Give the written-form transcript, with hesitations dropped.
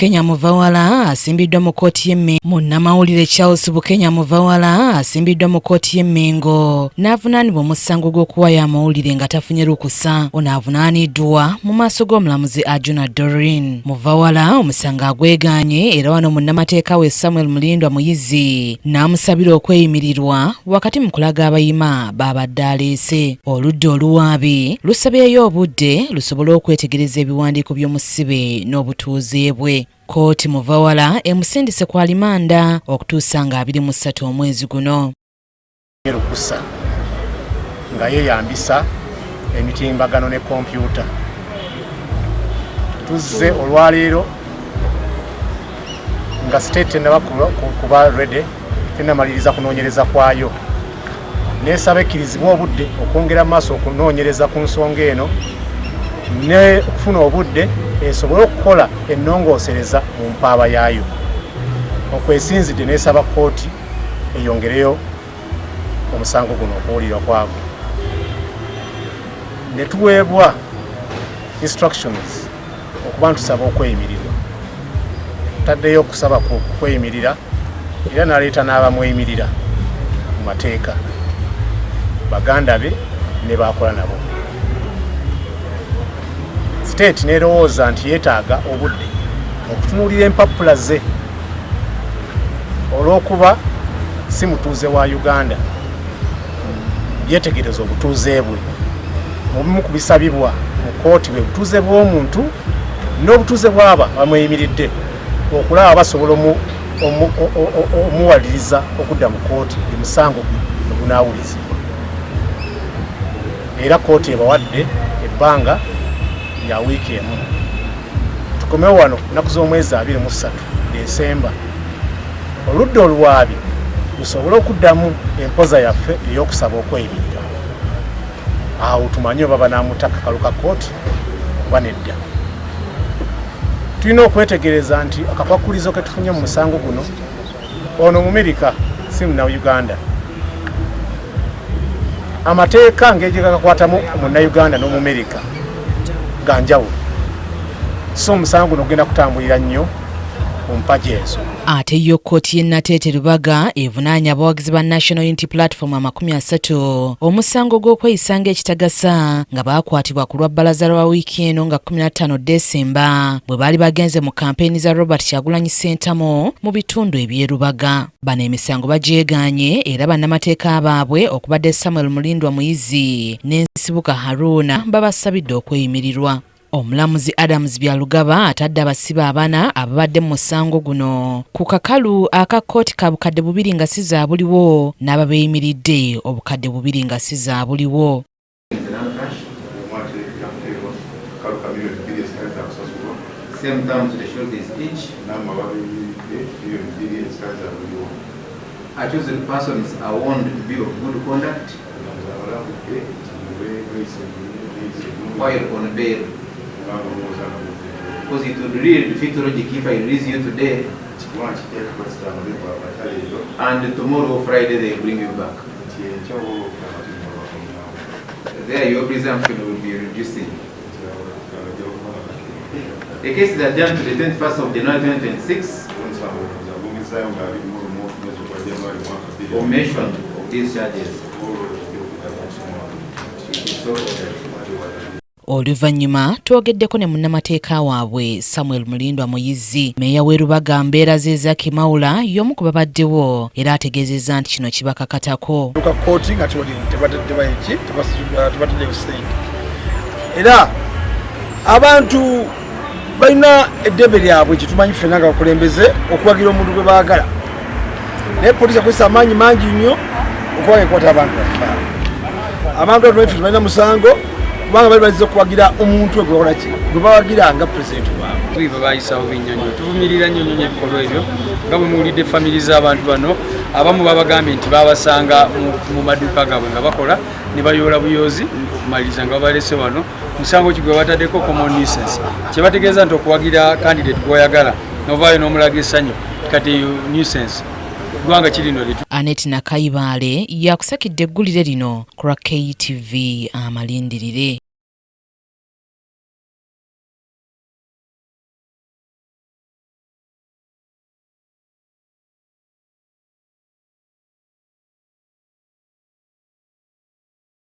Bukenya Muvawala asimbiddwa mu kkooti y'Emmengo. Munnamawulire Charles Bukenya Muvawala asimbiddwa mu kkooti y'Emmengo n'avunaanibwa omusango gw'okuwaayo amawulire nga tafunye lukusa. Ono avunaaniddwa mu maaso g'omulamuzi Ajuna Doreen. Muvawala omusango agwegaanye era wano munnamateeka we Samuel Mulindwa Muyizi n'amusabira okweyimirirwa wakati mu kulaga abayima baabadde aleese. Oludda oluwaabi lusabyeyo obudde lusobole okwetegereza ebiwandiiko by'omusibe n'obutuuze bwe. Kkooti Muvawala emusindise ku alimanda okutuusa nga 23 omwezi guno. Lukusa nga yeeyambisa emitimbagano ne kompyuta. Tuzze olwaleero nga state naba kuba ready tenamaliriza kunoonyereza kwayo. Neesaba ekkirizibwa obudde okwongera maaso okunoonyereza ku nsonga eno ne okufuna obudde esobole okukola ennongoosereza mu mpaaba yaayo. Okwesinzidde neesaba kkooti eyongereyo omusango guno okuwulirwa kwagwo. Ne tuweebwa instructions okuba ntusaba okweyimirirwa. Taddeyo okusaba kweyimirira era n'aleeta n'abamweyimirira mu mateeka baganda be ne baakola nabo. State nerowooza nti yeetaaga obudde okutunuulira empapula ze olw'okuba si mutuuze wa Uganda, yeetegereza obutuuze bwe. Mu bimu ku bisabibwa mu kkooti bwe butuuze bw'omuntu n'obutuuze bw'aba bamweyimiridde okulaba basobola omuwaliriza okudda mu kkooti emusango ogunaawulizibwa. Era kkooti ebawadde ebbanga ya wiiki emu. Tukomewo wano nnaku z'omwezi 23 Desemba oludda oluwaabi lusobole okuddamu empoza yaffe ey'okusaba okweyimirira. Awo tumanye oba banaamutaka kaluka kkooti oba nedda. Tulina okwetegereza nti akakwakulizo ke tufunye mu musango guno ono Mumerika si Munnayuganda. Amateeka ng'egye gakakwatamu Munnayuganda n'Omumerika ga njawulo. So omusango guno gugenda kutambulira nnyo ku mpagi ezo. Ate yo kkooti y'e Nateete Lubaga evunaanya abawagizi ba National Unity Platform 30 omusango gw'okweyisa ng'ekitagasa nga baakwatibwa ku lwa bbalaza lwa wiiki eno nga 15 Desemba bwe baali bagenze mu kampeyini za Robert Kyagulanyi Ssentamu mu bitundu eby'e Lubaga. Bano emisango bagyegaanye era bannamateeka baabwe okubadde Samuel Mulindwa Muyizi ne Nsibuka Haruna babasabidde okweyimirirwa. Omulamuzi Adams Byalugaba atadde abasibe abana ababadde mu musango guno ku kakalu aka kkooti ka bukadde 2 nga si zaabuliwo n'ababeeyimiridde obukadde 2 nga si zaabuliwo. Accused persons are warned to be of good conduct while on bail. Because it would really defeat logic if I release you today and tomorrow Friday they bring you back. There your presumption will be reducing. The case is adjourned to the 21st of January 2026 for mention of these charges. Oluvannyuma twogeddeko ne munnamateeka waabwe Samuel Mulindwa Muyizi. Meeya w'e Lubaga mbeera ze Zaki Mawula y'omu ku babaddewo era ategeezezza nti kino kibakakatako. Luka kkooti nga tebatadde kusente era abantu balina eddembe lyabwe kitumanyi ffenna nga bakulembeze okuwagira omuntu gwe baagala. Naye poliisi akozesa amaanyi mangi nnyo okuwaga enkwata abantu baffe. Abantu abaffe tebalina musango kubanga bali bazze okuwagira omuntu gwe bakola ki gwe bawagira nga pulezidenti waabwe. Babayisawo binnyonnyo tuvumirira nnyo ebikolwa ebyo nga bwe muwulidde famire z'abantu bano abamu babagambye nti babasanga mu maduuka gaabwe nga bakola ne bayoola buyoozi okumaliriza nga babalese wano musango ki gwe bataddeko common nuisance kye bategeeza nti okuwagira candidate gw'oyagala novaayo n'omulaga essanyu kati eyo nuisance gwanga kirino litu. Annette Nakayibaale yakusakidde eggulire lino ku KTV Amalindilire.